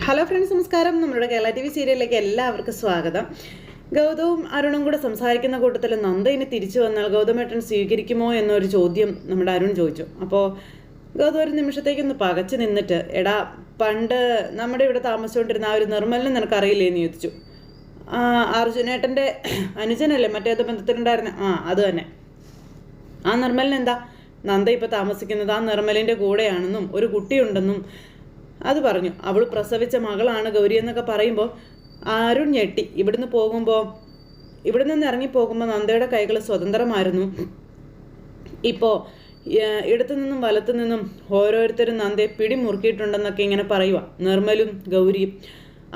Hello friends, നമസ്കാരം. നമ്മുടെ Kerala TV സീരിയലിലേക്ക് എല്ലാവർക്കും സ്വാഗതം. ഗൗതവും അരുണും കൂടെ സംസാരിക്കുന്ന കൂട്ടത്തിൽ നന്ദ ഇനി തിരിച്ചു വന്നാൽ ഗൗതമേട്ടൻ സ്വീകരിക്കുമോ എന്നൊരു ചോദ്യം നമ്മുടെ അരുൺ ചോദിച്ചു. അപ്പോൾ ഗൗതം ഒരു നിമിഷത്തേക്കൊന്ന് പകച്ചു നിന്നിട്ട്, എടാ, പണ്ട് നമ്മുടെ ഇവിടെ താമസിച്ചുകൊണ്ടിരുന്ന ആ ഒരു നിർമ്മലിനെ നിനക്കറിയില്ലേ എന്ന് ചോദിച്ചു. അർജുനേട്ടൻ്റെ അനുജനല്ലേ മറ്റേത് ബന്ധത്തിലുണ്ടായിരുന്ന? അത് തന്നെ. ആ നിർമ്മലിനെന്താ? നന്ദ ഇപ്പോൾ താമസിക്കുന്നത് ആ നിർമ്മലിൻ്റെ കൂടെയാണെന്നും ഒരു കുട്ടിയുണ്ടെന്നും അത് പറഞ്ഞു. അവൾ പ്രസവിച്ച മകളാണ് ഗൗരി എന്നൊക്കെ പറയുമ്പോൾ അരുൺ ഞെട്ടി. ഇവിടുന്ന് നിന്ന് ഇറങ്ങിപ്പോകുമ്പോൾ നന്ദയുടെ കൈകൾ സ്വതന്ത്രമായിരുന്നു. ഇപ്പോൾ ഇടത്തു നിന്നും വലത്തു നിന്നും ഓരോരുത്തരും നന്ദയെ പിടിമുറുക്കിയിട്ടുണ്ടെന്നൊക്കെ ഇങ്ങനെ പറയുക. നിർമ്മലും ഗൗരിയും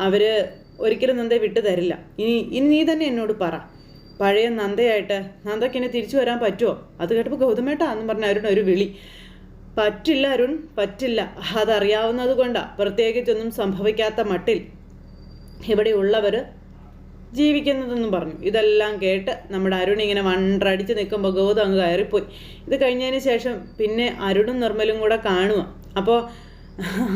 അവർ ഒരിക്കലും നന്ദയെ വിട്ടു തരില്ല. ഇനി നീ തന്നെ എന്നോട് പറ, പഴയ നന്ദയായിട്ട് നന്ദയ്ക്ക് ഇനി തിരിച്ചു വരാൻ പറ്റുമോ? അത് കേട്ടപ്പോൾ ഗൗതമേട്ടാ എന്നും പറഞ്ഞ അരുൺ ഒരു വിളി. പറ്റില്ല അരുൺ, പറ്റില്ല. അതറിയാവുന്നത് കൊണ്ടാണ് പ്രത്യേകിച്ചൊന്നും സംഭവിക്കാത്ത മട്ടിൽ ഇവിടെയുള്ളവർ ജീവിക്കുന്നതെന്നും പറഞ്ഞു. ഇതെല്ലാം കേട്ട് നമ്മുടെ അരുൺ ഇങ്ങനെ വണ്ടടിച്ച് നിൽക്കുമ്പോൾ ഗൗതം അങ്ങ് കയറിപ്പോയി. ഇത് കഴിഞ്ഞതിന് ശേഷം പിന്നെ അരുണും നിർമ്മലും കൂടെ കാണുക. അപ്പോൾ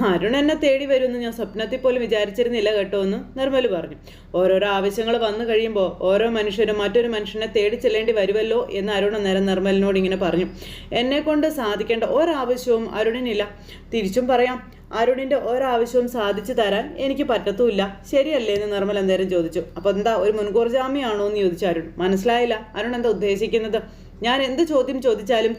അരുൺ എന്നെ തേടി വരുമെന്ന് ഞാൻ സ്വപ്നത്തിൽ പോലും വിചാരിച്ചിരുന്നില്ല കേട്ടോ എന്ന് നിർമ്മൽ പറഞ്ഞു. ഓരോരോ ആവശ്യങ്ങൾ വന്നു കഴിയുമ്പോൾ ഓരോ മനുഷ്യരും മറ്റൊരു മനുഷ്യനെ തേടി ചെല്ലേണ്ടി വരുമല്ലോ എന്ന് അരുൺ അന്നേരം നിർമ്മലിനോട് ഇങ്ങനെ പറഞ്ഞു. എന്നെക്കൊണ്ട് സാധിക്കേണ്ട ഒരാവശ്യവും അരുണിനില്ല. തിരിച്ചും പറയാം, അരുണിൻ്റെ ഒരാവശ്യവും സാധിച്ചു തരാൻ എനിക്ക് പറ്റത്തുമില്ല. ശരിയല്ലേ എന്ന് നിർമ്മൽ എന്തേരം ചോദിച്ചു. അപ്പോൾ എന്താ, ഒരു മുൻകൂർ ജാമ്യമാണോ എന്ന് ചോദിച്ചു അരുൺ. മനസ്സിലായില്ല. അരുൺ എന്താ ഉദ്ദേശിക്കുന്നത്? ഞാൻ എന്ത് ചോദ്യം ചോദിച്ചാലും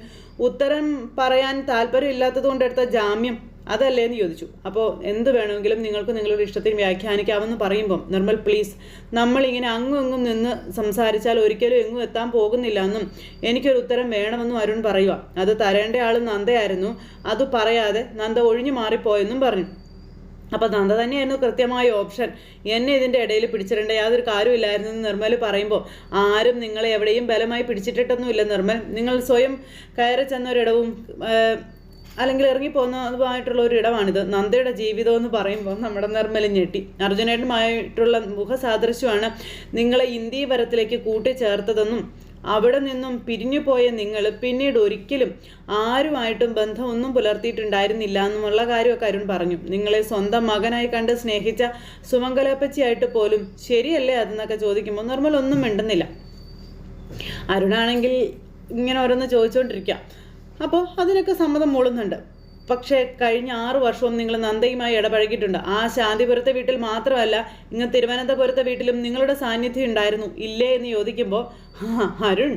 ഉത്തരം പറയാൻ താല്പര്യമില്ലാത്തത് കൊണ്ടെടുത്ത ജാമ്യം അതല്ലേ എന്ന് ചോദിച്ചു. അപ്പോൾ എന്ത് വേണമെങ്കിലും നിങ്ങൾക്ക് നിങ്ങളുടെ ഇഷ്ടത്തിന് വ്യാഖ്യാനിക്കാമെന്ന് പറയുമ്പം നിർമ്മൽ, പ്ലീസ്, നമ്മളിങ്ങനെ അങ്ങും ഇങ്ങും നിന്ന് സംസാരിച്ചാൽ ഒരിക്കലും എങ്ങും എത്താൻ പോകുന്നില്ല എന്നും എനിക്കൊരു ഉത്തരം വേണമെന്നും അരുൺ പറയുക. അത് തരേണ്ട ആൾ നന്ദയായിരുന്നു. അത് പറയാതെ നന്ദ ഒഴിഞ്ഞു മാറിപ്പോയെന്നും പറഞ്ഞു. അപ്പോൾ നന്ദ തന്നെയായിരുന്നു കൃത്യമായ ഓപ്ഷൻ. എന്നെ ഇതിൻ്റെ ഇടയിൽ പിടിച്ചിടേണ്ട യാതൊരു കാര്യമില്ലായിരുന്നു എന്ന് നിർമ്മൽ പറയുമ്പോൾ, ആരും നിങ്ങളെ എവിടെയും ബലമായി പിടിച്ചിട്ടിട്ടൊന്നുമില്ല നിർമ്മൽ. നിങ്ങൾ സ്വയം കയറി ചെന്നൊരിടവും അല്ലെങ്കിൽ ഇറങ്ങിപ്പോകുന്നതുമായിട്ടുള്ള ഒരു ഇടമാണിത്. നന്ദയുടെ ജീവിതം എന്ന് പറയുമ്പോൾ നമ്മുടെ നിർമ്മൽ ഞെട്ടി. അർജുനേട്ടനുമായിട്ടുള്ള മുഖസാദൃശ്യമാണ് നിങ്ങളെ ഇന്ത്യവരത്തിലേക്ക് കൂട്ടിച്ചേർത്തതെന്നും അവിടെ നിന്നും പിരിഞ്ഞു പോയ നിങ്ങൾ പിന്നീട് ഒരിക്കലും ആരുമായിട്ടും ബന്ധമൊന്നും പുലർത്തിയിട്ടുണ്ടായിരുന്നില്ല എന്നുമുള്ള കാര്യമൊക്കെ അരുൺ പറഞ്ഞു. നിങ്ങളെ സ്വന്തം മകനായി കണ്ട് സ്നേഹിച്ച സുമംഗലപ്പച്ചിയായിട്ട് പോലും ശരിയല്ലേ അതെന്നൊക്കെ ചോദിക്കുമ്പോൾ നിർമ്മൽ ഒന്നും മിണ്ടുന്നില്ല. അരുണാണെങ്കിൽ ഇങ്ങനെ ഓരോന്ന് ചോദിച്ചുകൊണ്ടിരിക്കുക. അപ്പോൾ അതിനൊക്കെ സമ്മതം മൂളുന്നുണ്ട്. പക്ഷേ കഴിഞ്ഞ 6 വർഷവും നിങ്ങൾ നന്ദയുമായി ഇടപഴകിയിട്ടുണ്ട്. ആ ശാന്തിപുരത്തെ വീട്ടിൽ മാത്രമല്ല, ഇങ്ങ് തിരുവനന്തപുരത്തെ വീട്ടിലും നിങ്ങളുടെ സാന്നിധ്യം ഉണ്ടായിരുന്നു ഇല്ലേ എന്ന് ചോദിക്കുമ്പോൾ, അരുൺ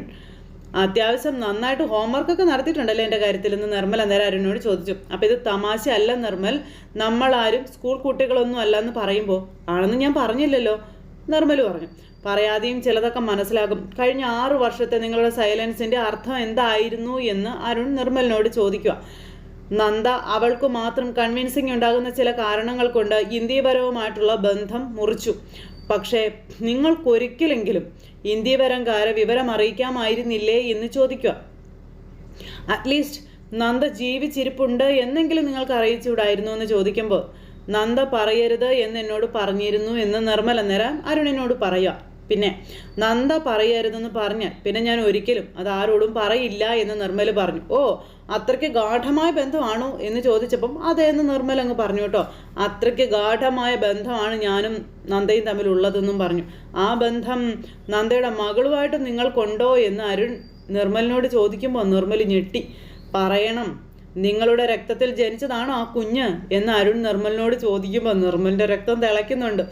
അത്യാവശ്യം നന്നായിട്ട് ഹോംവർക്കൊക്കെ നടത്തിയിട്ടുണ്ടല്ലോ എൻ്റെ കാര്യത്തിൽ എന്ന് നിർമ്മൽ അന്നേരം അരുണിനോട് ചോദിച്ചു. അപ്പോൾ ഇത് തമാശ അല്ല നിർമ്മൽ, നമ്മളാരും സ്കൂൾ കുട്ടികളൊന്നും അല്ല എന്ന് പറയുമ്പോൾ, ആണെന്ന് ഞാൻ പറഞ്ഞില്ലല്ലോ നിർമ്മൽ പറഞ്ഞു. പറയാതെയും ചിലതൊക്കെ മനസ്സിലാകും. കഴിഞ്ഞ 6 വർഷത്തെ നിങ്ങളുടെ സൈലൻസിൻ്റെ അർത്ഥം എന്തായിരുന്നു എന്ന് അരുൺ നിർമ്മലിനോട് ചോദിക്കുക. നന്ദ അവൾക്ക് മാത്രം കൺവിൻസിങ് ഉണ്ടാകുന്ന ചില കാരണങ്ങൾ കൊണ്ട് ഇന്ത്യപരവുമായിട്ടുള്ള ബന്ധം മുറിച്ചു. പക്ഷേ നിങ്ങൾക്കൊരിക്കലെങ്കിലും ഇന്ത്യപരംകാരെ വിവരം അറിയിക്കാമായിരുന്നില്ലേ എന്ന് ചോദിക്കുക. അറ്റ്ലീസ്റ്റ് നന്ദ ജീവിച്ചിരിപ്പുണ്ട് എന്നെങ്കിലും നിങ്ങൾക്ക് അറിയിച്ചുകൂടായിരുന്നു എന്ന് ചോദിക്കുമ്പോൾ, നന്ദ പറയരുത് എന്ന് എന്നോട് പറഞ്ഞിരുന്നു എന്ന് നിർമ്മൽ അന്നേരം അരുണിനോട് പറയുക. പിന്നെ നന്ദ പറയരുതെന്ന് പറഞ്ഞാൽ പിന്നെ ഞാൻ ഒരിക്കലും അത് ആരോടും പറയില്ല എന്ന് നിർമ്മൽ പറഞ്ഞു. ഓ, അത്രയ്ക്ക് ഗാഠമായ ബന്ധമാണോ എന്ന് ചോദിച്ചപ്പം അതേന്ന് നിർമ്മൽ അങ്ങ് പറഞ്ഞു കേട്ടോ. അത്രയ്ക്ക് ഗാഠമായ ബന്ധമാണ് ഞാനും നന്ദയും തമ്മിലുള്ളതെന്നും പറഞ്ഞു. ആ ബന്ധം നന്ദയുടെ മകളുമായിട്ട് നിങ്ങൾക്കുണ്ടോ എന്ന് അരുൺ നിർമ്മലിനോട് ചോദിക്കുമ്പോൾ നിർമ്മൽ ഞെട്ടി. പറയണം, നിങ്ങളുടെ രക്തത്തിൽ ജനിച്ചതാണോ ആ കുഞ്ഞ് എന്ന് അരുൺ നിർമ്മലിനോട് ചോദിക്കുമ്പോൾ നിർമ്മലിൻ്റെ രക്തം തിളയ്ക്കുന്നുണ്ട്.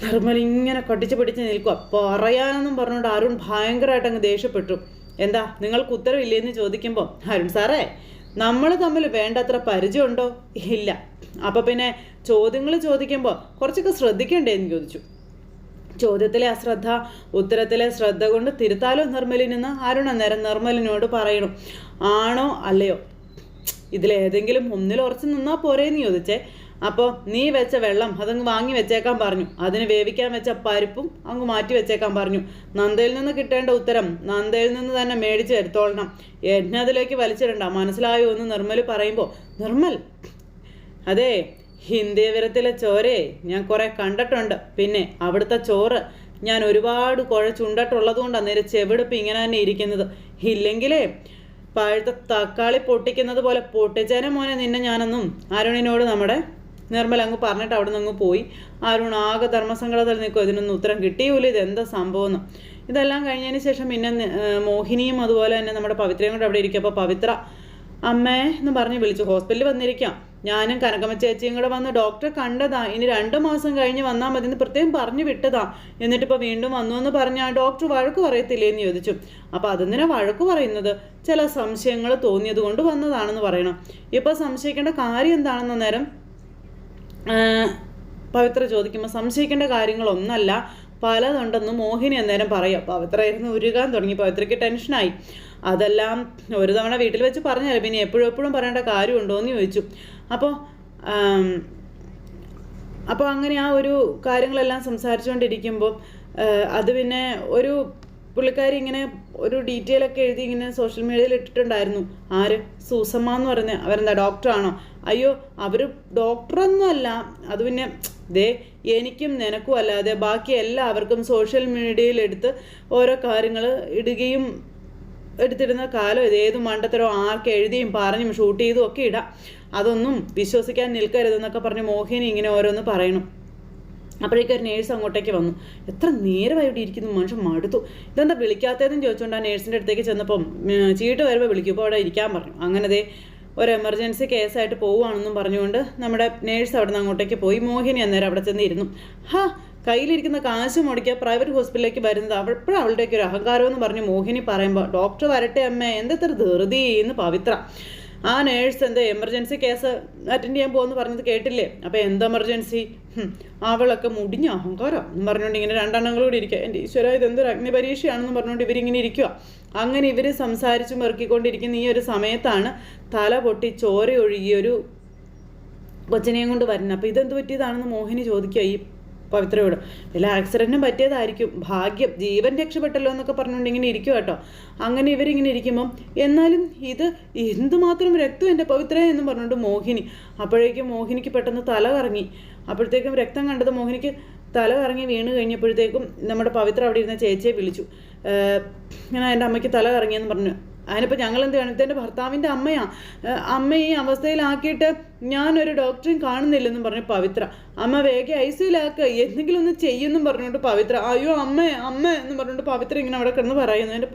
നിർമ്മൽ ഇങ്ങനെ കട്ടിച്ച് പിടിച്ച് നിൽക്കുക. പറയാനെന്നും പറഞ്ഞുകൊണ്ട് അരുൺ ഭയങ്കരമായിട്ട് അങ്ങ് ദേഷ്യപ്പെട്ടു. എന്താ, നിങ്ങൾക്ക് ഉത്തരവില്ലേന്ന് ചോദിക്കുമ്പോൾ, അരുൺ സാറേ, നമ്മൾ തമ്മിൽ വേണ്ടത്ര പരിചയമുണ്ടോ? ഇല്ല. അപ്പം പിന്നെ ചോദ്യങ്ങൾ ചോദിക്കുമ്പോൾ കുറച്ചൊക്കെ ശ്രദ്ധിക്കണ്ടേ എന്ന് ചോദിച്ചു. ചോദ്യത്തിലെ അശ്രദ്ധ ഉത്തരത്തിലെ ശ്രദ്ധ കൊണ്ട് തിരുത്താലോ നിർമ്മലിൽ നിന്ന് അരുൺ അന്നേരം നിർമ്മലിനോട് പറയണം. ആണോ അല്ലയോ, ഇതിലേതെങ്കിലും ഒന്നിൽ ഉറച്ചു നിന്നാൽ പോരേന്ന് ചോദിച്ചേ. അപ്പോൾ നീ വെച്ച വെള്ളം അതങ്ങ് വാങ്ങി വെച്ചേക്കാൻ പറഞ്ഞു. അതിന് വേവിക്കാൻ വെച്ച പരിപ്പും അങ്ങ് മാറ്റി വെച്ചേക്കാൻ പറഞ്ഞു. നന്ദയിൽ നിന്ന് കിട്ടേണ്ട ഉത്തരം നന്ദയിൽ നിന്ന് തന്നെ മേടിച്ച് എടുത്തോളണം. എന്നെ അതിലേക്ക് വലിച്ചിടണ്ട, മനസ്സിലായോ എന്ന് നിർമ്മൽ പറയുമ്പോൾ, നിർമ്മൽ, അതെ, ഇന്ത്യവരത്തിലെ ചോരയെ ഞാൻ കുറേ കണ്ടിട്ടുണ്ട്. പിന്നെ അവിടുത്തെ ചോറ് ഞാൻ ഒരുപാട് കുഴച്ചുണ്ടിട്ടുള്ളത് കൊണ്ടാണ് നേരെ ചെവിടുപ്പ് ഇങ്ങനെ തന്നെ ഇരിക്കുന്നത്. ഇല്ലെങ്കിലേ പഴുത്ത തക്കാളി പൊട്ടിക്കുന്നത് പോലെ പൊട്ടിച്ചേനെ മോനെ നിന്നെ ഞാനൊന്നും അരുണിനോട് നമ്മുടെ നിർമ്മല അങ്ങ് പറഞ്ഞിട്ട് അവിടെ നിന്ന് അങ്ങ് പോയി. അരുൺ ആകെ ധർമ്മസങ്കടത്തിൽ നിൽക്കും, ഇതിനൊന്നും ഉത്തരം കിട്ടിയൂല, ഇതെന്താ സംഭവം എന്ന്. ഇതെല്ലാം കഴിഞ്ഞതിന് ശേഷം പിന്നെ മോഹിനിയും അതുപോലെ തന്നെ നമ്മുടെ പവിത്രയും കൂടെ അവിടെ ഇരിക്കും. അപ്പോൾ പവിത്ര അമ്മേ എന്ന് പറഞ്ഞ് വിളിച്ചു. ഹോസ്പിറ്റലിൽ വന്നിരിക്കാം, ഞാനും കനകമ്മ ചേച്ചിയും കൂടെ വന്ന് ഡോക്ടറെ കണ്ടതാ, ഇനി 2 മാസം കഴിഞ്ഞ് വന്നാൽ മതി എന്ന് പ്രത്യേകം പറഞ്ഞു വിട്ടതാ, എന്നിട്ടിപ്പോൾ വീണ്ടും വന്നു എന്ന് പറഞ്ഞാൽ ഡോക്ടർ വഴക്ക് പറയത്തില്ലേ എന്ന് ചോദിച്ചു. അപ്പോൾ അതെന്തിനാ വഴക്ക് പറയുന്നത്, ചില സംശയങ്ങൾ തോന്നിയത് കൊണ്ട് വന്നതാണെന്ന് പറയണം. ഇപ്പോൾ സംശയിക്കേണ്ട കാര്യം എന്താണെന്ന് നേരം പവിത്ര ചോദിക്കുമ്പോൾ സംശയിക്കേണ്ട കാര്യങ്ങളൊന്നല്ല, പലതുണ്ടെന്ന് മോഹിനി അന്നേരം പറയാം. പവിത്ര ആയിരുന്നു ഉരുകാൻ തുടങ്ങി. പവിത്രയ്ക്ക് ടെൻഷനായി. അതെല്ലാം ഒരു തവണ വീട്ടിൽ വെച്ച് പറഞ്ഞാലേ പിന്നെ എപ്പോഴും പറയേണ്ട കാര്യമുണ്ടോ എന്ന് ചോദിച്ചു. അപ്പോൾ അങ്ങനെ ആ ഒരു കാര്യങ്ങളെല്ലാം സംസാരിച്ചുകൊണ്ടിരിക്കുമ്പോൾ അത് പിന്നെ ഒരു പുള്ളിക്കാരി ഇങ്ങനെ ഒരു ഡീറ്റെയിൽ ഒക്കെ എഴുതി ഇങ്ങനെ സോഷ്യൽ മീഡിയയിൽ ഇട്ടിട്ടുണ്ടായിരുന്നു. ആര്? സൂസമ്മ എന്ന് പറയുന്നത് അവരെന്താ ഡോക്ടറാണോ? അയ്യോ, അവർ ഡോക്ടറൊന്നും അല്ല. അത് പിന്നെ എനിക്കും നിനക്കും അല്ലാതെ ബാക്കി എല്ലാവർക്കും സോഷ്യൽ മീഡിയയിൽ എടുത്ത് ഓരോ കാര്യങ്ങൾ ഇടുകയും എടുത്തിടുന്ന കാലം ഇത്. ഏത് മണ്ടത്തരോ ആർക്ക് എഴുതിയും പറഞ്ഞും ഷൂട്ട് ചെയ്തും ഒക്കെ ഇടാം, അതൊന്നും വിശ്വസിക്കാൻ നിൽക്കരുതെന്നൊക്കെ പറഞ്ഞ് മോഹിനി ഇങ്ങനെ ഓരോന്ന് പറയണം. അപ്പോഴേക്കും ഒരു നേഴ്സ് അങ്ങോട്ടേക്ക് വന്നു. എത്ര നേരമായി ഇവിടെ ഇരിക്കുന്നു, മനുഷ്യൻ മടുത്തു. ഇതെന്താ വിളിക്കാത്തതെന്ന് ചോദിച്ചുകൊണ്ട് ആ നേഴ്സിൻ്റെ അടുത്തേക്ക് ചെന്നപ്പം ചീട്ട് വരുമ്പോൾ വിളിക്കും, ഇപ്പോൾ അവിടെ ഇരിക്കാൻ പറഞ്ഞു. അങ്ങനെ ഒരു എമർജൻസി കേസായിട്ട് പോവുകയാണെന്നും പറഞ്ഞുകൊണ്ട് നമ്മുടെ നേഴ്സ് അവിടെ നിന്ന് അങ്ങോട്ടേക്ക് പോയി. മോഹിനി അന്നേരം അവിടെ ചെന്ന് ഇരുന്നു. കയ്യിലിരിക്കുന്ന കാശ് മുടക്കിയ പ്രൈവറ്റ് ഹോസ്പിറ്റലിലേക്ക് വരുന്നത് അപ്പോഴും അവളുടെയൊക്കെ ഒരു അഹങ്കാരമെന്ന് പറഞ്ഞ് മോഹിനി പറയുമ്പോൾ ഡോക്ടർ വരട്ടെ അമ്മേ, എന്തെത്ര ധൃതി എന്ന് പവിത്ര. ആ നേഴ്സ് എന്താ എമർജൻസി കേസ് അറ്റൻഡ് ചെയ്യാൻ പോകുമെന്ന് പറഞ്ഞത് കേട്ടില്ലേ? അപ്പോൾ എന്ത് എമർജൻസി? അവളൊക്കെ മുടിഞ്ഞ അഹങ്കാരം എന്ന് പറഞ്ഞുകൊണ്ട് ഇങ്ങനെ 2 എണ്ണങ്ങളോട് ഇരിക്കുക. എൻ്റെ ഈശ്വര, ഇതെന്തൊരു അഗ്നിപരീക്ഷയാണെന്ന് പറഞ്ഞുകൊണ്ട് ഇവരിങ്ങനെ ഇരിക്കുക. അങ്ങനെ ഇവർ സംസാരിച്ച് മെറുക്കിക്കൊണ്ടിരിക്കുന്ന ഈ ഒരു സമയത്താണ് തല പൊട്ടി ചോര ഒഴുകിയൊരു കൊച്ചിനെയും കൊണ്ട് വരുന്നത്. അപ്പോൾ ഇതെന്ത് പറ്റിയതാണെന്ന് മോഹിനി ചോദിക്കുക ഈ പവിത്രയോട്. വല്ല ആക്സിഡൻറ്റും പറ്റിയതായിരിക്കും, ഭാഗ്യം, ജീവൻ രക്ഷപ്പെട്ടല്ലോ എന്നൊക്കെ പറഞ്ഞുകൊണ്ട് ഇങ്ങനെ ഇരിക്കും കേട്ടോ. അങ്ങനെ ഇവരിങ്ങനെ ഇരിക്കുമ്പം എന്നാലും ഇത് എന്തുമാത്രം രക്തം എൻ്റെ പവിത്ര എന്ന് പറഞ്ഞുകൊണ്ട് മോഹിനി. അപ്പോഴേക്കും മോഹിനിക്ക് പെട്ടെന്ന് തല കറങ്ങി. അപ്പോഴത്തേക്കും രക്തം കണ്ടത് മോഹിനിക്ക് തല കറങ്ങി വീണ് കഴിഞ്ഞപ്പോഴത്തേക്കും നമ്മുടെ പവിത്ര അവിടെ ഇരുന്ന ചേച്ചിയെ വിളിച്ചു. ഇങ്ങനെ എൻ്റെ അമ്മയ്ക്ക് തല കറങ്ങിയെന്ന് പറഞ്ഞു. അതിനിപ്പോൾ ഞങ്ങൾ എന്ത് വേണം, ഇതെൻ്റെ ഭർത്താവിൻ്റെ അമ്മയാണ്, അമ്മ ഈ അവസ്ഥയിലാക്കിയിട്ട് ഞാനൊരു ഡോക്ടറെയും കാണുന്നില്ലെന്നും പറഞ്ഞു പവിത്ര. അമ്മ വേഗം ഐസിയിലാക്കുക, എന്തെങ്കിലും ഒന്ന് ചെയ്യുമെന്നും പറഞ്ഞുകൊണ്ട് പവിത്ര. അയ്യോ അമ്മ എന്ന് പറഞ്ഞുകൊണ്ട് പവിത്ര ഇങ്ങനെ അവിടെ കിടന്ന് പറയുന്നു. എൻ്റെ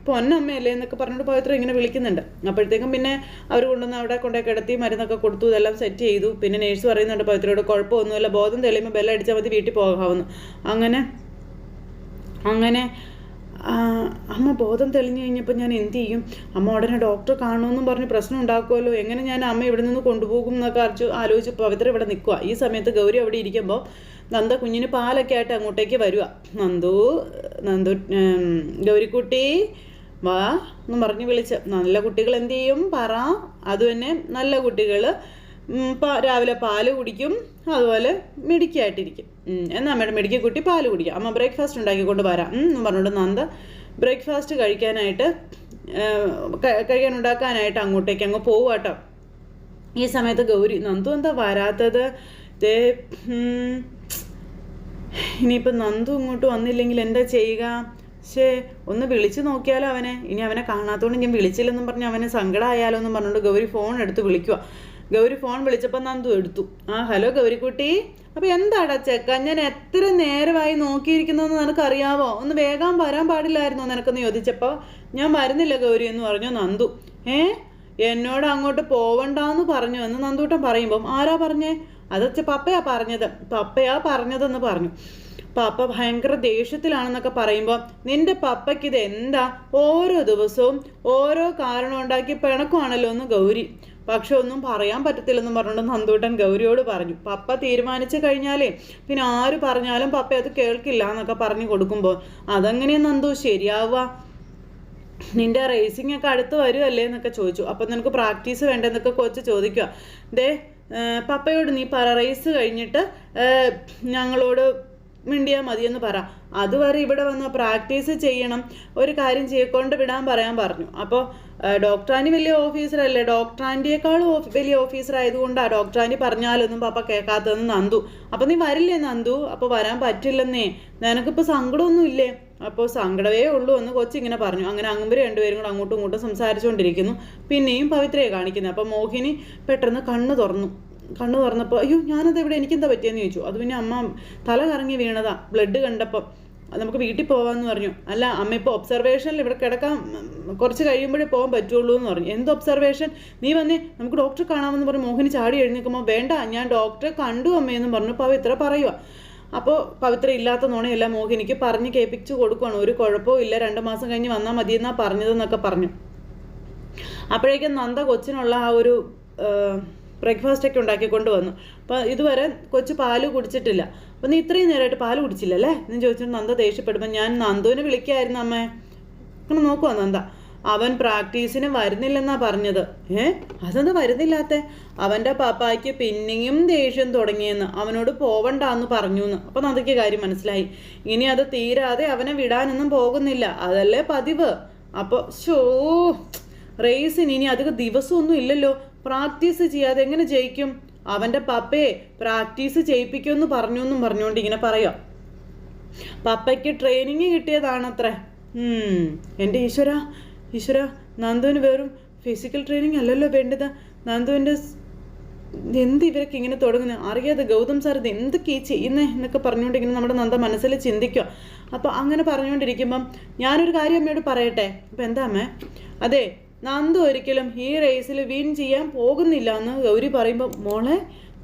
പൊന്നമ്മയല്ലേ എന്നൊക്കെ പറഞ്ഞുകൊണ്ട് പവിത്ര ഇങ്ങനെ വിളിക്കുന്നുണ്ട്. അപ്പോഴത്തേക്കും പിന്നെ അവർ കൊണ്ടുവന്ന് അവിടെ കൊണ്ടുപോയി കിടത്തി മരുന്നൊക്കെ കൊടുത്തു, ഇതെല്ലാം സെറ്റ് ചെയ്തു. പിന്നെ നേഴ്സ് പറയുന്നുണ്ട് പവിത്രയോട് കുഴപ്പമൊന്നുമില്ല, ബോധം തെളിയുമ്പോൾ ബെല്ലടിച്ചാൽ മതി, വീട്ടിൽ പോകാവുന്നു. അങ്ങനെ അമ്മ ബോധം തെളിഞ്ഞു കഴിഞ്ഞപ്പോൾ ഞാൻ എന്ത് ചെയ്യും? അമ്മ ഉടനെ ഡോക്ടറെ കാണുമെന്നും പറഞ്ഞ് പ്രശ്നം ഉണ്ടാക്കുമല്ലോ, എങ്ങനെ ഞാൻ അമ്മ ഇവിടെ നിന്ന് കൊണ്ടുപോകും എന്നൊക്കെ ആലോചിച്ച് പവിത്ര ഇവിടെ നിൽക്കുക. ഈ സമയത്ത് ഗൗരി അവിടെ ഇരിക്കുമ്പോൾ നന്ദ കുഞ്ഞിന് പാലൊക്കെ ആയിട്ട് അങ്ങോട്ടേക്ക് വരിക. നന്ദു ഗൗരിക്കുട്ടി വാ എന്ന് പറഞ്ഞ് വിളിച്ച്. നല്ല കുട്ടികൾ എന്ത് ചെയ്യും പറ? അത് തന്നെ നല്ല കുട്ടികൾ രാവിലെ പാല് കുടിക്കും, അതുപോലെ മിടുക്കിയായിട്ടിരിക്കും. എന്നാൽ അമ്മയുടെ മിടുക്കി കുട്ടി പാല് കുടിക്കും. അമ്മ ബ്രേക്ക്ഫാസ്റ്റ് ഉണ്ടാക്കിക്കൊണ്ട് വരാം എന്ന് പറഞ്ഞുകൊണ്ട് നന്ദ ബ്രേക്ക്ഫാസ്റ്റ് ഉണ്ടാക്കാനായിട്ട് അങ്ങോട്ടേക്ക് അങ്ങ് പോവുക കേട്ടോ. ഈ സമയത്ത് ഗൗരി, നന്ദു എന്താ വരാത്തത്? ഇനിയിപ്പോൾ നന്ദു ഇങ്ങോട്ട് വന്നില്ലെങ്കിൽ എന്താ ചെയ്യുക? ഒന്ന് വിളിച്ചു നോക്കിയാലോ അവനെ. ഇനി അവനെ കാണാത്തതുകൊണ്ട് ഞാൻ വിളിച്ചില്ലെന്നും പറഞ്ഞ് അവന് സങ്കടമായാലോ എന്നും പറഞ്ഞുകൊണ്ട് ഗൗരി ഫോൺ എടുത്ത് വിളിക്കുക. ഗൗരി ഫോൺ വിളിച്ചപ്പോൾ നന്ദു എടുത്തു. ഹലോ ഗൗരിക്കുട്ടി, അപ്പോൾ എന്താടാ ചെക്ക, ഞാൻ എത്ര നേരമായി നോക്കിയിരിക്കുന്നതെന്ന് നിനക്കറിയാവോ? ഒന്ന് വേഗം വരാൻ പാടില്ലായിരുന്നോ നിനക്കെന്ന് ചോദിച്ചപ്പോൾ ഞാൻ വരുന്നില്ല ഗൗരി എന്ന് പറഞ്ഞു നന്ദു. എന്നോട് അങ്ങോട്ട് പോവണ്ടെന്ന് പറഞ്ഞു എന്ന് നന്ദൂട്ടൻ പറയുമ്പം ആരാ പറഞ്ഞേ? അതച്ച പപ്പയാ പറഞ്ഞതെന്ന് പറഞ്ഞു. പപ്പ ഭയങ്കര ദേഷ്യത്തിലാണെന്നൊക്കെ പറയുമ്പോൾ നിന്റെ പപ്പയ്ക്ക് ഇത് എന്താ, ഓരോ ദിവസവും ഓരോ കാരണം ഉണ്ടാക്കി പിണക്കുവാണല്ലോ എന്ന് ഗൗരി. പക്ഷെ ഒന്നും പറയാൻ പറ്റത്തില്ലെന്ന് പറഞ്ഞുകൊണ്ട് നന്ദൂട്ടൻ ഗൗരിയോട് പറഞ്ഞു. പപ്പ തീരുമാനിച്ചു കഴിഞ്ഞാലേ പിന്നെ ആര് പറഞ്ഞാലും പപ്പ അത് കേൾക്കില്ല എന്നൊക്കെ പറഞ്ഞു കൊടുക്കുമ്പോൾ അതെങ്ങനെയാ നന്ദു ശരിയാവുക? നിന്റെ റേസിംഗ് ഒക്കെ അടുത്ത് വരുമല്ലേ എന്നൊക്കെ ചോദിച്ചു. അപ്പം നിനക്ക് പ്രാക്ടീസ് വേണ്ടെന്നൊക്കെ കൊച്ച് ചോദിക്കുക. പപ്പയോട് നീ പറ, റേസ് കഴിഞ്ഞിട്ട് ഞങ്ങളോട് മിണ്ടിയാൽ മതിയെന്ന് പറ, അതുവരെ ഇവിടെ വന്ന് പ്രാക്ടീസ് ചെയ്യണം, ഒരു കാര്യം ചെയ്യക്കൊണ്ട് വിടാൻ പറയാൻ പറഞ്ഞു. അപ്പോൾ ഡോക്ടർ ആൻറ്റി വലിയ ഓഫീസറല്ലേ, ഡോക്ടർ ആൻറ്റിയേക്കാളും വലിയ ഓഫീസർ ആയതുകൊണ്ടാണ് ഡോക്ടർ ആൻറ്റി പറഞ്ഞാലൊന്നും പപ്പ കേൾക്കാത്തതെന്ന് നന്ദു. അപ്പോൾ നീ വരില്ലേ നന്ദു? അപ്പോൾ വരാൻ പറ്റില്ലെന്നേ, നിനക്കിപ്പോൾ സങ്കടമൊന്നും ഇല്ലേ? അപ്പോൾ സങ്കടമേ ഉള്ളൂ എന്ന് കൊച്ചിങ്ങനെ പറഞ്ഞു. അങ്ങനെ അങ്ങുമ്പര് രണ്ടുപേരും കൂടെ അങ്ങോട്ടും ഇങ്ങോട്ടും സംസാരിച്ചുകൊണ്ടിരിക്കുന്നു. പിന്നെയും പവിത്രയെ കാണിക്കുന്നത്. അപ്പോൾ മോഹിനി പെട്ടെന്ന് കണ്ണ് തുറന്നു. കണ്ണു തുറന്നപ്പോൾ അയ്യോ ഞാനത് എവിടെ, എനിക്കെന്താ പറ്റിയെന്ന് ചോദിച്ചു. അത് പിന്നെ അമ്മ തല കറങ്ങി വീണതാ, ബ്ലഡ് കണ്ടപ്പം നമുക്ക് വീട്ടിൽ പോകാമെന്ന് പറഞ്ഞു. അല്ല അമ്മ ഇപ്പോൾ ഒബ്സർവേഷനിൽ ഇവിടെ കിടക്കാൻ കുറച്ച് കഴിയുമ്പോഴേ പോകാൻ പറ്റുള്ളൂ എന്ന് പറഞ്ഞു. എന്ത് ഒബ്സർവേഷൻ, നീ വന്നേ നമുക്ക് ഡോക്ടറെ കാണാമെന്ന് പറഞ്ഞു മോഹിനി ചാടി എഴുന്നേൽക്കുമ്പോൾ വേണ്ട ഞാൻ ഡോക്ടറെ കണ്ടു അമ്മയെന്ന് പറഞ്ഞു പവിത്ര പറയുക. അപ്പോൾ പവിത്ര ഇല്ലാത്ത നുണയല്ല മോഹിനിക്ക് പറഞ്ഞ് കേൾപ്പിച്ചു കൊടുക്കുകയാണ്. ഒരു കുഴപ്പവും ഇല്ല, 2 മാസം കഴിഞ്ഞ് വന്നാൽ മതിയെന്നാണ് പറഞ്ഞതെന്നൊക്കെ പറഞ്ഞു. അപ്പോഴേക്കും നന്ദ കൊച്ചിനുള്ള ആ ഒരു ബ്രേക്ക്ഫാസ്റ്റൊക്കെ ഉണ്ടാക്കിക്കൊണ്ട് വന്നു. അപ്പോൾ ഇതുവരെ കൊച്ചു പാല് കുടിച്ചിട്ടില്ല. അപ്പോൾ നീ ഇത്രയും നേരമായിട്ട് പാല് കുടിച്ചില്ലല്ലേ എന്ന് ചോദിച്ചിട്ട് നന്ദ ദേഷ്യപ്പെടുമ്പോൾ ഞാൻ നന്ദുവിനെ വിളിക്കായിരുന്നു അമ്മേ. അങ്ങനെ നോക്കുവാ നന്ദ. അവൻ പ്രാക്ടീസിന് വരുന്നില്ലെന്നാ പറഞ്ഞത്. അതെന്താ വരുന്നില്ലാത്ത? അവൻ്റെ പാപ്പായ്ക്ക് പിന്നെയും ദേഷ്യം തുടങ്ങിയെന്ന്, അവനോട് പോവണ്ടെന്ന് പറഞ്ഞു എന്ന്. അപ്പോൾ നന്ദയ്ക്ക് കാര്യം മനസ്സിലായി. ഇനി അത് തീരാതെ അവനെ വിടാനൊന്നും പോകുന്നില്ല, അതല്ലേ പതിവ്. അപ്പോൾ റേസിന് ഇനി അധികം ദിവസമൊന്നും ഇല്ലല്ലോ, പ്രാക്ടീസ് ചെയ്യാതെ എങ്ങനെ ജയിക്കും? അവൻ്റെ പപ്പയെ പ്രാക്ടീസ് ചെയ്യിപ്പിക്കുമെന്ന് പറഞ്ഞുവെന്നും പറഞ്ഞുകൊണ്ട് ഇങ്ങനെ പറയാം. പപ്പയ്ക്ക് ട്രെയിനിങ് കിട്ടിയതാണത്രേ. എൻ്റെ ഈശ്വര നന്ദുവിന് വെറും ഫിസിക്കൽ ട്രെയിനിങ് അല്ലല്ലോ വേണ്ടത്. നന്ദുവിൻ്റെ എന്ത് ഇവരൊക്കെ ഇങ്ങനെ തുടങ്ങുന്നത് അറിയാതെ ഗൗതം സാർ ഇത് എന്തൊക്കെ ചെയ്യുന്നേ എന്നൊക്കെ പറഞ്ഞുകൊണ്ട് ഇങ്ങനെ നമ്മുടെ നന്ദ മനസ്സിൽ ചിന്തിക്കുക. അപ്പോൾ അങ്ങനെ പറഞ്ഞുകൊണ്ടിരിക്കുമ്പം ഞാനൊരു കാര്യം അമ്മയോട് പറയട്ടെ. അപ്പം എന്താ അമ്മേ? അതെ, നന്ദു ഒരിക്കലും ഈ റേസിൽ വിൻ ചെയ്യാൻ പോകുന്നില്ല എന്ന് ഗൗരി പറയുമ്പോൾ മോളെ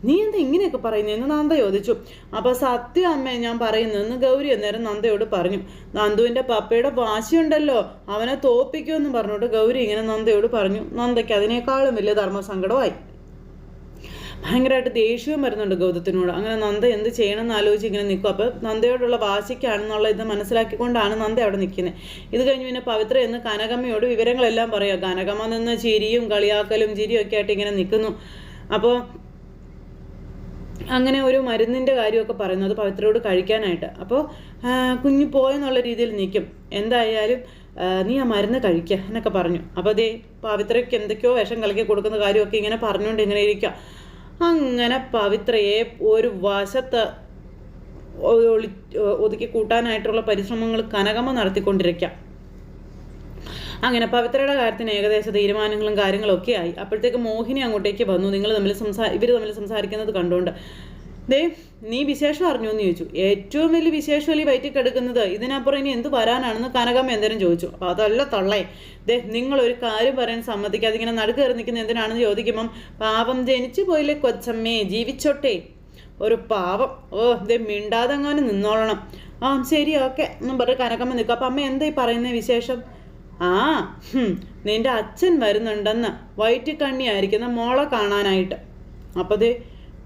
നീ എന്താ ഇങ്ങനെയൊക്കെ പറയുന്നതെന്ന് നന്ദ ചോദിച്ചു. അപ്പോൾ സത്യം അമ്മേ ഞാൻ പറയുന്നതെന്ന് ഗൗരി അന്നേരം നന്ദയോട് പറഞ്ഞു. നന്ദുവിൻ്റെ പപ്പയുടെ വാശിയുണ്ടല്ലോ, അവനെ തോപ്പിക്കുമെന്ന് പറഞ്ഞോട്ട് ഗൗരി ഇങ്ങനെ നന്ദയോട് പറഞ്ഞു. നന്ദയ്ക്ക് അതിനേക്കാളും വലിയ ധർമ്മസങ്കടമായി. ഭയങ്കരമായിട്ട് ദേഷ്യവും വരുന്നുണ്ട് ഗൗതത്തിനോട്. അങ്ങനെ നന്ദ എന്ത് ചെയ്യണമെന്ന് ആലോചിച്ച് ഇങ്ങനെ നിൽക്കും. അപ്പോൾ നന്ദയോടുള്ള വാശിക്കാണെന്നുള്ള ഇത് മനസ്സിലാക്കിക്കൊണ്ടാണ് നന്ദ അവിടെ നിൽക്കുന്നത്. ഇത് കഴിഞ്ഞ് പിന്നെ പവിത്ര എന്ന് കനകമ്മയോട് വിവരങ്ങളെല്ലാം പറയുക. കനകമ്മ നിന്ന് ചിരിയും കളിയാക്കലും ചിരിയും ഒക്കെ ആയിട്ട് ഇങ്ങനെ നിൽക്കുന്നു. അപ്പോൾ അങ്ങനെ ഒരു മരുന്നിൻ്റെ കാര്യമൊക്കെ പറയുന്നത് പവിത്രയോട് കഴിക്കാനായിട്ട്. അപ്പോൾ കുഞ്ഞ് പോയെന്നുള്ള രീതിയിൽ നിൽക്കും. എന്തായാലും നീ ആ മരുന്ന് കഴിക്കുക എന്നൊക്കെ പറഞ്ഞു. അപ്പോൾ അതേ പവിത്രയ്ക്ക് എന്തൊക്കെയോ വിഷം കലക്കി കൊടുക്കുന്ന കാര്യമൊക്കെ ഇങ്ങനെ പറഞ്ഞുകൊണ്ട് ഇങ്ങനെ ഇരിക്കുക. അങ്ങനെ പവിത്രയെ ഒരു വശത്ത് ഒതുക്കി കൂട്ടാനായിട്ടുള്ള പരിശ്രമങ്ങൾ കനകമ്മ നടത്തിക്കൊണ്ടിരിക്കുക. അങ്ങനെ പവിത്രയുടെ കാര്യത്തിന് ഏകദേശ തീരുമാനങ്ങളും കാര്യങ്ങളൊക്കെ ആയി. അപ്പോഴത്തേക്ക് മോഹിനി അങ്ങോട്ടേക്ക് വന്നു. ഇവർ തമ്മിൽ സംസാരിക്കുന്നത് കണ്ടുകൊണ്ട് നീ വിശേഷം അറിഞ്ഞു എന്ന് ചോദിച്ചു. ഏറ്റവും വലിയ വിശേഷം വയറ്റിൽ കിടക്കുന്നത്, ഇതിനപ്പുറം ഇനി എന്ത് വരാനാണെന്ന് കനകമ്മ എന്തേലും ചോദിച്ചു. അപ്പോൾ അതല്ല തള്ളേ, നിങ്ങളൊരു കാര്യം പറയാൻ സമ്മതിക്കാതെ ഇങ്ങനെ നടുക്കേറി നിൽക്കുന്ന എന്തിനാണെന്ന് ചോദിക്കുമ്പം പാവം ജനിച്ചു പോയില്ലേ കൊച്ചമ്മേ, ജീവിച്ചോട്ടെ ഒരു പാവം. മിണ്ടാതെ അങ്ങനെ നിന്നോളണം. ശരി ഓക്കെ എന്നും പറഞ്ഞ് കനകമ്മ നിൽക്കും. അപ്പം അമ്മ എന്തായി പറയുന്നത് വിശേഷം? നിന്റെ അച്ഛൻ വരുന്നുണ്ടെന്ന്, വയറ്റിക്കണ്ണിയായിരിക്കുന്ന മോളെ കാണാനായിട്ട്. അപ്പോൾ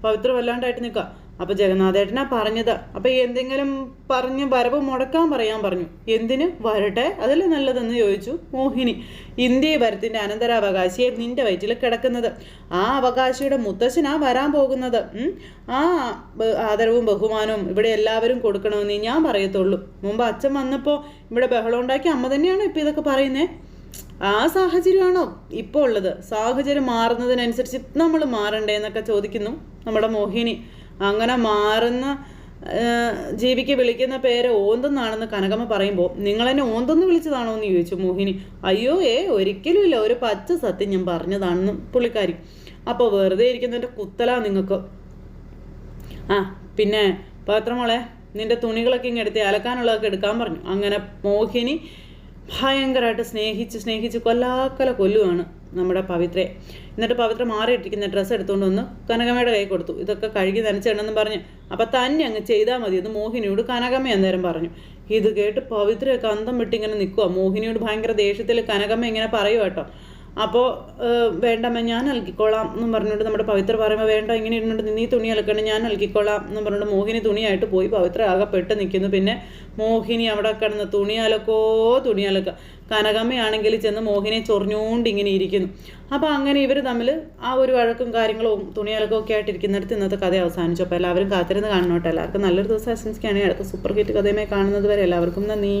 പവിത്ര വല്ലാണ്ടായിട്ട് നിൽക്കുക. അപ്പോൾ ജഗന്നാഥേട്ടനാ പറഞ്ഞത്. അപ്പോൾ എന്തെങ്കിലും പറഞ്ഞ് വരവ് മുടക്കാൻ പറയാൻ പറഞ്ഞു. എന്തിന് വരട്ടെ, അതല്ലേ നല്ലതെന്ന് ചോദിച്ചു മോഹിനി. ഇന്ത്യ ഭരത്തിൻ്റെ അനന്തരാവകാശിയെ നിന്റെ വയറ്റിൽ കിടക്കുന്നത്, ആ അവകാശിയുടെ മുത്തശ്ശനാ വരാൻ പോകുന്നത്. ആ ആദരവും ബഹുമാനവും ഇവിടെ എല്ലാവരും കൊടുക്കണമെന്ന് ഞാൻ പറയത്തുള്ളൂ. മുമ്പ് അച്ഛൻ വന്നപ്പോൾ ഇവിടെ ബഹളം ഉണ്ടാക്കി അമ്മ തന്നെയാണോ ഇപ്പോൾ ഇതൊക്കെ പറയുന്നത്? ആ സാഹചര്യമാണോ ഇപ്പോൾ ഉള്ളത്? സാഹചര്യം മാറുന്നതിനനുസരിച്ച് നമ്മൾ മാറണ്ടേ എന്നൊക്കെ ചോദിക്കുന്നു നമ്മുടെ മോഹിനി. അങ്ങനെ മാറുന്ന ജീവിക്ക് വിളിക്കുന്ന പേര് ഓന്തെന്നാണെന്ന് കനകമ്മ പറയുമ്പോൾ നിങ്ങളെന്നെ ഓന്തെന്ന് വിളിച്ചതാണോ എന്ന് ചോദിച്ചു മോഹിനി. അയ്യോ ഒരിക്കലും ഇല്ല, ഒരു പച്ച സത്യം ഞാൻ പറഞ്ഞതാണെന്ന് പുള്ളിക്കാരി. അപ്പോൾ വെറുതെ ഇരിക്കുന്നതിൻ്റെ കുത്തലാ നിങ്ങൾക്ക്. പിന്നെ പത്രമോളെ നിന്റെ തുണികളൊക്കെ ഇങ്ങെടുത്ത് അലക്കാനുള്ളതൊക്കെ എടുക്കാൻ പറഞ്ഞു. അങ്ങനെ മോഹിനി ഭയങ്കരമായിട്ട് സ്നേഹിച്ച് കൊല്ലുവാണ് നമ്മുടെ പവിത്രയെ. എന്നിട്ട് പവിത്ര മാറിയിട്ടിരിക്കുന്ന ഡ്രസ്സ് എടുത്തുകൊണ്ട് വന്ന് കനകമ്മയുടെ കൈ കൊടുത്തു. ഇതൊക്കെ കഴുകി നനച്ചിടണമെന്ന് പറഞ്ഞു. അപ്പം തന്നെ അങ്ങ് ചെയ്താൽ മതി എന്ന് മോഹിനിയോട് കനകമ്മ അന്നേരം പറഞ്ഞു. ഇത് കേട്ട് പവിത്രയൊക്കെ അന്തം വിട്ടിങ്ങനെ നിൽക്കുക. മോഹിനിയോട് ഭയങ്കര ദേഷ്യത്തിൽ കനകമ്മ ഇങ്ങനെ പറയുക കേട്ടോ. അപ്പോൾ വേണ്ടമ്മ ഞാൻ നൽകിക്കോളാം എന്നും പറഞ്ഞുകൊണ്ട് നമ്മുടെ പവിത്ര പറയുമ്പോൾ വേണ്ട ഇങ്ങനെ ഇരുന്നുകൊണ്ട് നീ തുണി അലക്കണ്ട ഞാൻ നൽകിക്കോളാം എന്നും പറഞ്ഞുകൊണ്ട് മോഹിനി തുണിയായിട്ട് പോയി. പവിത്ര ആകെ പെട്ട് നിൽക്കുന്നു. പിന്നെ മോഹിനി അവിടെ കിടന്ന് തുണി അലക്കുക. കനകമ്മയാണെങ്കിൽ ചെന്ന് മോഹിനിയെ ചൊറിഞ്ഞുകൊണ്ട് ഇങ്ങനെ ഇരിക്കുന്നു. അപ്പോൾ അങ്ങനെ ഇവർ തമ്മിൽ ആ ഒരു വഴക്കും കാര്യങ്ങളും തുണി അലക്കവും ഒക്കെ ആയിട്ടിരിക്കുന്നിടത്ത് ഇന്നത്തെ കഥ അവസാനിച്ചു. അപ്പോൾ എല്ലാവരും കാത്തിരുന്ന് കാണണം കേട്ടോ. എല്ലാവർക്കും നല്ലൊരു ദിവസം ആശംസിക്കുകയാണെങ്കിൽ അടുത്ത സൂപ്പർ ഹിറ്റ് കഥയുമായി കാണുന്നത് വരെ എല്ലാവർക്കും നന്ദി.